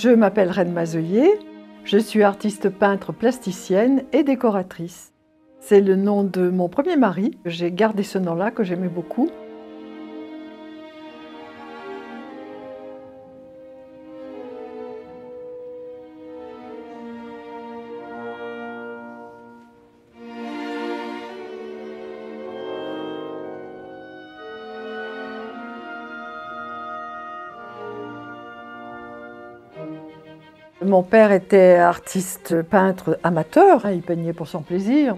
Je m'appelle Reine Mazeuillet, je suis artiste peintre plasticienne et décoratrice. C'est le nom de mon premier mari, j'ai gardé ce nom-là que j'aimais beaucoup. Mon père était artiste peintre amateur, il peignait pour son plaisir.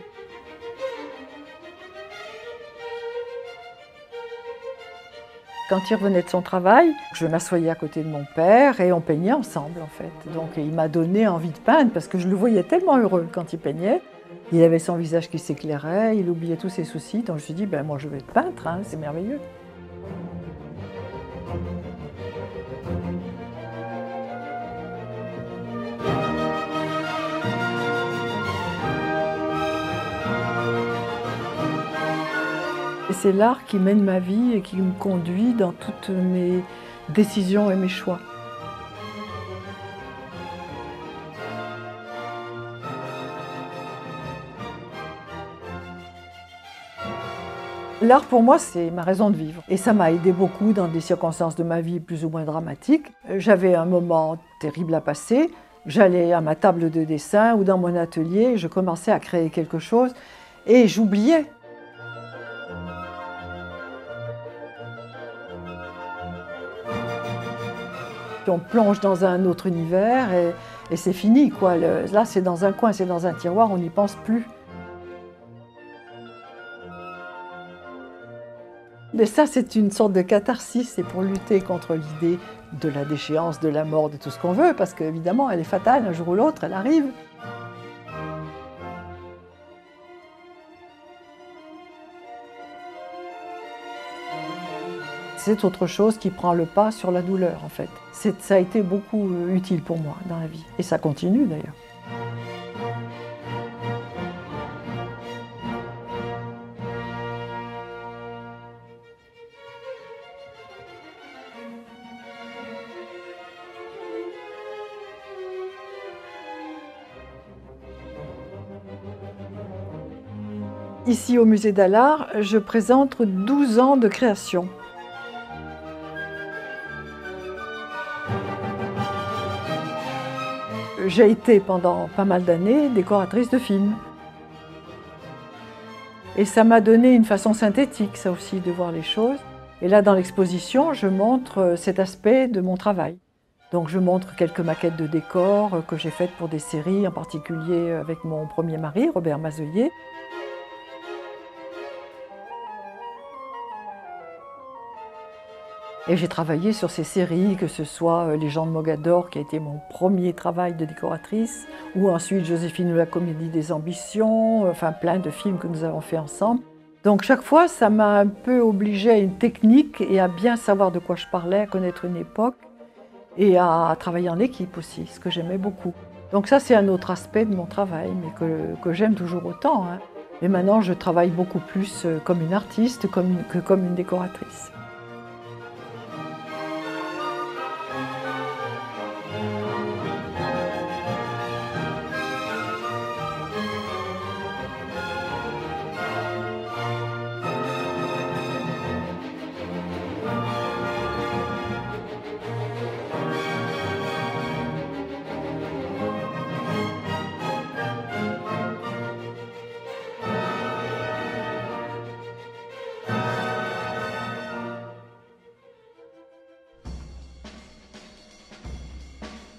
Quand il revenait de son travail, je m'assoyais à côté de mon père et on peignait ensemble en fait. Donc il m'a donné envie de peindre parce que je le voyais tellement heureux quand il peignait. Il avait son visage qui s'éclairait, il oubliait tous ses soucis, donc je me suis dit, moi je vais être peintre, c'est merveilleux. Et c'est l'art qui mène ma vie et qui me conduit dans toutes mes décisions et mes choix. L'art pour moi, c'est ma raison de vivre. Et ça m'a aidé beaucoup dans des circonstances de ma vie plus ou moins dramatiques. J'avais un moment terrible à passer. J'allais à ma table de dessin ou dans mon atelier, je commençais à créer quelque chose et j'oubliais. Puis on plonge dans un autre univers et c'est fini, quoi. Là, c'est dans un coin, c'est dans un tiroir, on n'y pense plus. Mais ça, c'est une sorte de catharsis, c'est pour lutter contre l'idée de la déchéance, de la mort, de tout ce qu'on veut, parce qu'évidemment, elle est fatale, un jour ou l'autre, elle arrive. C'est autre chose qui prend le pas sur la douleur, en fait. Ça a été beaucoup utile pour moi dans la vie, et ça continue d'ailleurs. Ici au musée d'Allard, je présente 12 ans de création. J'ai été pendant pas mal d'années décoratrice de films. Et ça m'a donné une façon synthétique, ça aussi, de voir les choses. Et là, dans l'exposition, je montre cet aspect de mon travail. Donc je montre quelques maquettes de décors que j'ai faites pour des séries, en particulier avec mon premier mari, Robert Mazeuillet. Et j'ai travaillé sur ces séries, que ce soit Les gens de Mogador, qui a été mon premier travail de décoratrice, ou ensuite Joséphine ou la comédie des ambitions, enfin plein de films que nous avons fait ensemble. Donc chaque fois, ça m'a un peu obligée à une technique et à bien savoir de quoi je parlais, à connaître une époque et à travailler en équipe aussi, ce que j'aimais beaucoup. Donc ça, c'est un autre aspect de mon travail, mais que j'aime toujours autant. Mais maintenant, je travaille beaucoup plus comme une artiste que comme une décoratrice.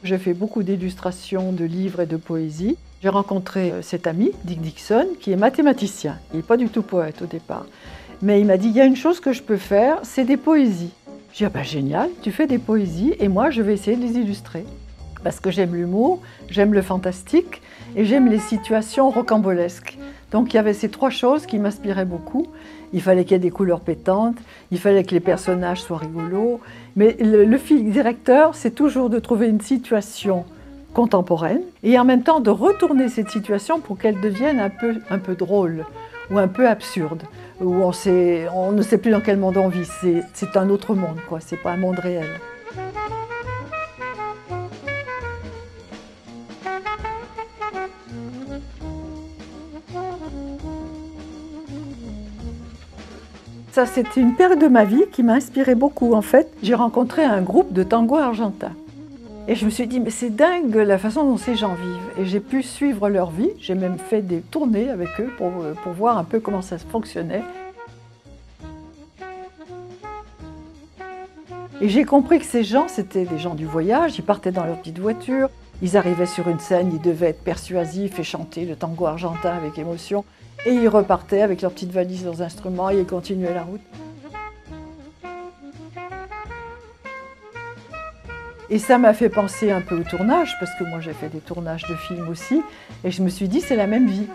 J'ai fait beaucoup d'illustrations, de livres et de poésie. J'ai rencontré cet ami, Dick Dixon, qui est mathématicien. Il n'est pas du tout poète au départ. Mais il m'a dit, il y a une chose que je peux faire, c'est des poésies. J'ai dit, génial, tu fais des poésies et moi je vais essayer de les illustrer. Parce que j'aime l'humour, j'aime le fantastique et j'aime les situations rocambolesques. Donc il y avait ces trois choses qui m'inspiraient beaucoup. Il fallait qu'il y ait des couleurs pétantes, il fallait que les personnages soient rigolos. Mais le fil directeur, c'est toujours de trouver une situation contemporaine et en même temps de retourner cette situation pour qu'elle devienne un peu drôle ou un peu absurde, où on ne sait plus dans quel monde on vit. C'est un autre monde, quoi. C'est pas un monde réel. Ça, c'était une période de ma vie qui m'a inspiré beaucoup. En fait, j'ai rencontré un groupe de tango argentin. Et je me suis dit, mais c'est dingue la façon dont ces gens vivent. Et j'ai pu suivre leur vie. J'ai même fait des tournées avec eux pour voir un peu comment ça fonctionnait. Et j'ai compris que ces gens, c'était des gens du voyage. Ils partaient dans leur petite voiture. Ils arrivaient sur une scène, ils devaient être persuasifs et chanter le tango argentin avec émotion. Et ils repartaient avec leur petite valise, leurs instruments, et ils continuaient la route. Et ça m'a fait penser un peu au tournage, parce que moi j'ai fait des tournages de films aussi, et je me suis dit c'est la même vie.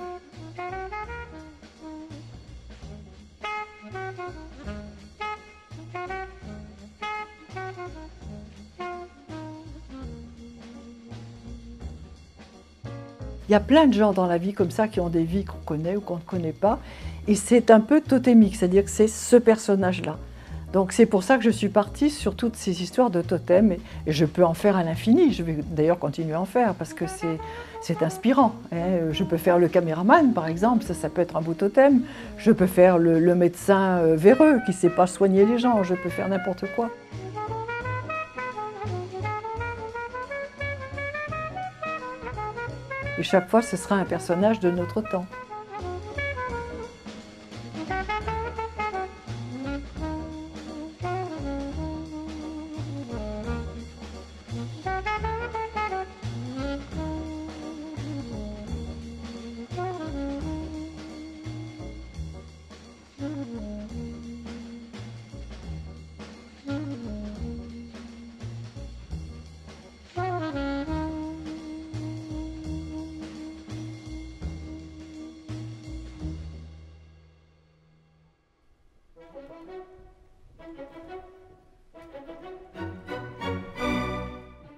Il y a plein de gens dans la vie comme ça qui ont des vies qu'on connaît ou qu'on ne connaît pas, et c'est un peu totémique, c'est-à-dire que c'est ce personnage-là. Donc c'est pour ça que je suis partie sur toutes ces histoires de totems, et je peux en faire à l'infini. Je vais d'ailleurs continuer à en faire parce que c'est inspirant. Hein. Je peux faire le caméraman par exemple, ça peut être un beau totem. Je peux faire le médecin véreux qui ne sait pas soigner les gens, je peux faire n'importe quoi. Et chaque fois ce sera un personnage de notre temps.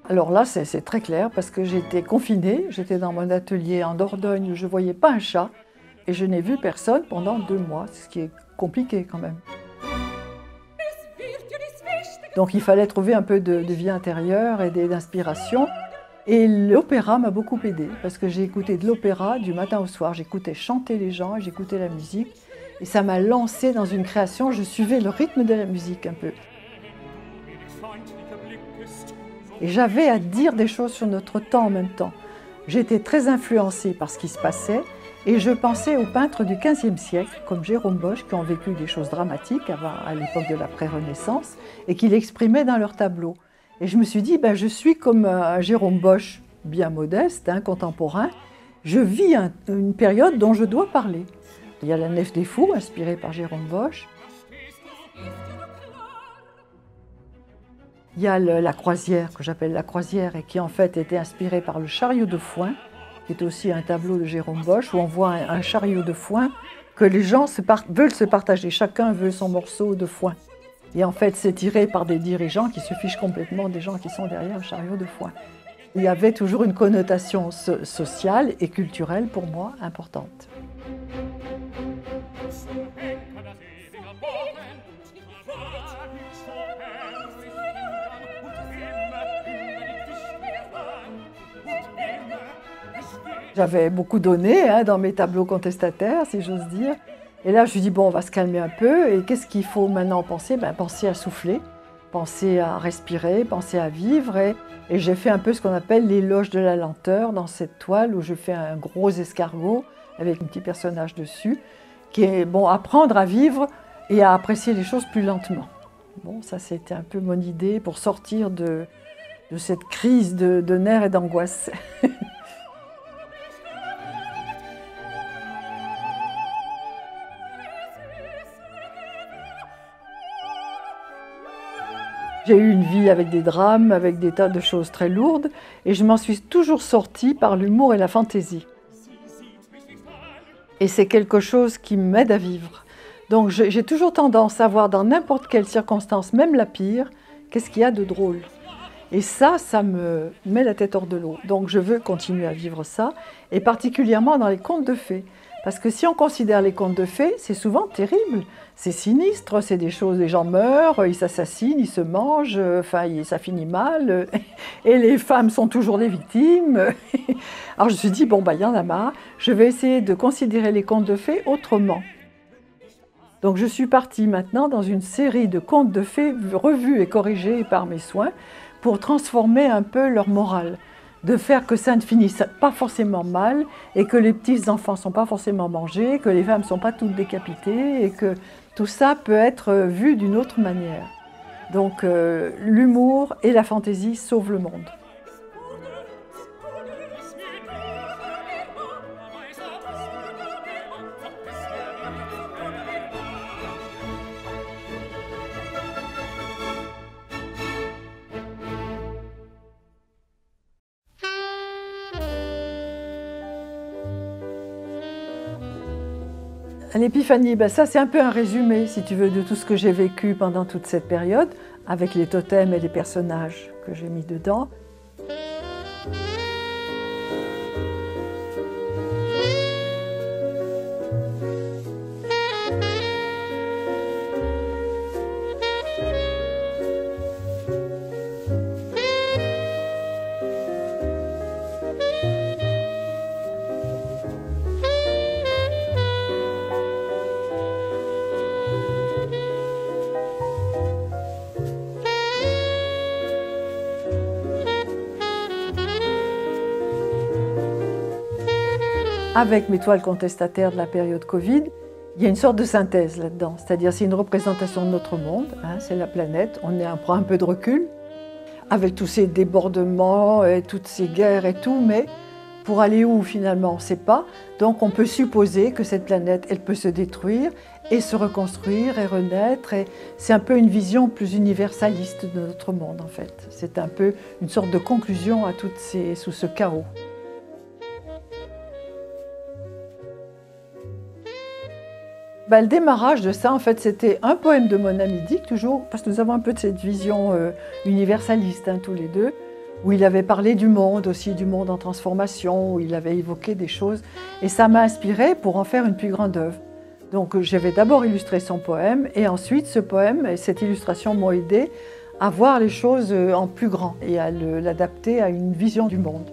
Alors là, c'est très clair parce que j'étais confinée, j'étais dans mon atelier en Dordogne où je ne voyais pas un chat et je n'ai vu personne pendant 2 mois, ce qui est compliqué quand même. Donc il fallait trouver un peu de vie intérieure et d'inspiration. Et l'opéra m'a beaucoup aidée parce que j'ai écouté de l'opéra du matin au soir, j'écoutais chanter les gens et j'écoutais la musique et ça m'a lancée dans une création, je suivais le rythme de la musique un peu. Et j'avais à dire des choses sur notre temps en même temps. J'étais très influencée par ce qui se passait et je pensais aux peintres du XVe siècle, comme Jérôme Bosch, qui ont vécu des choses dramatiques à l'époque de la pré-Renaissance et qui l'exprimaient dans leurs tableaux. Et je me suis dit, ben, je suis comme un Jérôme Bosch, bien modeste, contemporain. Je vis une période dont je dois parler. Il y a la Nef des Fous, inspirée par Jérôme Bosch. Il y a la croisière, que j'appelle la croisière, et qui en fait était inspirée par le chariot de foin, qui est aussi un tableau de Jérôme Bosch, où on voit un chariot de foin que les gens veulent se partager. Chacun veut son morceau de foin. Et en fait, c'est tiré par des dirigeants qui se fichent complètement des gens qui sont derrière le chariot de foin. Il y avait toujours une connotation sociale et culturelle, pour moi, importante. J'avais beaucoup donné dans mes tableaux contestataires, si j'ose dire. Et là, je me suis dit, bon, on va se calmer un peu. Et qu'est-ce qu'il faut maintenant penser? Penser à souffler, penser à respirer, penser à vivre. Et j'ai fait un peu ce qu'on appelle l'éloge de la lenteur dans cette toile où je fais un gros escargot avec un petit personnage dessus, qui est, bon, apprendre à vivre et à apprécier les choses plus lentement. Bon, ça, c'était un peu mon idée pour sortir de cette crise de nerfs et d'angoisse. J'ai eu une vie avec des drames, avec des tas de choses très lourdes, et je m'en suis toujours sortie par l'humour et la fantaisie. Et c'est quelque chose qui m'aide à vivre. Donc j'ai toujours tendance à voir dans n'importe quelle circonstance, même la pire, qu'est-ce qu'il y a de drôle. Et ça me met la tête hors de l'eau. Donc je veux continuer à vivre ça, et particulièrement dans les contes de fées. Parce que si on considère les contes de fées, c'est souvent terrible. C'est sinistre, c'est des choses, les gens meurent, ils s'assassinent, ils se mangent, ça finit mal. Et les femmes sont toujours les victimes. Alors je me suis dit, bon, il y en a marre, je vais essayer de considérer les contes de fées autrement. Donc je suis partie maintenant dans une série de contes de fées revus et corrigés par mes soins pour transformer un peu leur morale, de faire que ça ne finisse pas forcément mal et que les petits-enfants ne sont pas forcément mangés, que les femmes ne sont pas toutes décapitées et que tout ça peut être vu d'une autre manière. Donc l'humour et la fantaisie sauvent le monde. L'épiphanie, ben ça c'est un peu un résumé, si tu veux, de tout ce que j'ai vécu pendant toute cette période, avec les totems et les personnages que j'ai mis dedans. Avec mes toiles contestataires de la période Covid, il y a une sorte de synthèse là-dedans. C'est-à-dire c'est une représentation de notre monde, hein, c'est la planète, on prend un peu de recul, avec tous ces débordements et toutes ces guerres et tout, mais pour aller où finalement on ne sait pas. Donc on peut supposer que cette planète, elle peut se détruire et se reconstruire et renaître. Et c'est un peu une vision plus universaliste de notre monde en fait. C'est un peu une sorte de conclusion à sous ce chaos. Le démarrage de ça, en fait, c'était un poème de mon ami Dick, toujours, parce que nous avons un peu de cette vision universaliste, hein, tous les deux, où il avait parlé du monde, aussi du monde en transformation, où il avait évoqué des choses, et ça m'a inspiré pour en faire une plus grande œuvre. Donc j'avais d'abord illustré son poème, et ensuite ce poème et cette illustration m'ont aidé à voir les choses en plus grand, et à l'adapter à une vision du monde.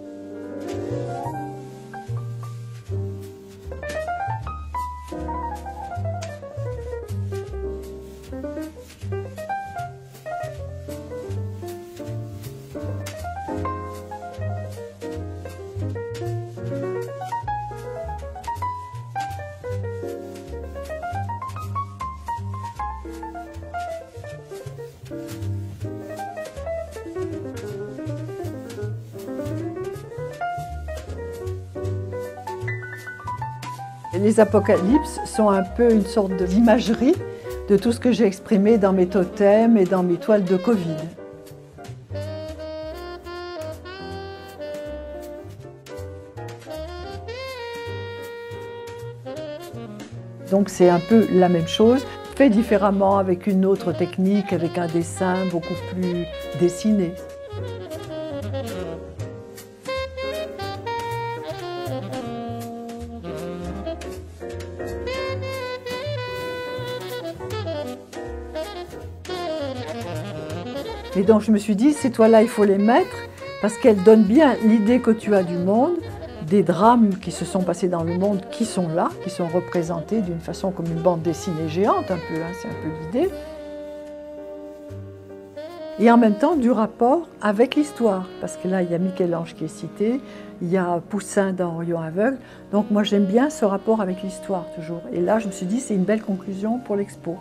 Les apocalypses sont un peu une sorte d'imagerie de tout ce que j'ai exprimé dans mes totems et dans mes toiles de Covid. Donc c'est un peu la même chose, fait différemment avec une autre technique, avec un dessin beaucoup plus dessiné. Et donc je me suis dit, ces toiles-là, il faut les mettre parce qu'elles donnent bien l'idée que tu as du monde, des drames qui se sont passés dans le monde qui sont là, qui sont représentés d'une façon comme une bande dessinée géante, un peu, hein, c'est un peu l'idée. Et en même temps du rapport avec l'histoire, parce que là il y a Michel-Ange qui est cité, il y a Poussin dans Orion aveugle, donc moi j'aime bien ce rapport avec l'histoire toujours. Et là je me suis dit c'est une belle conclusion pour l'expo.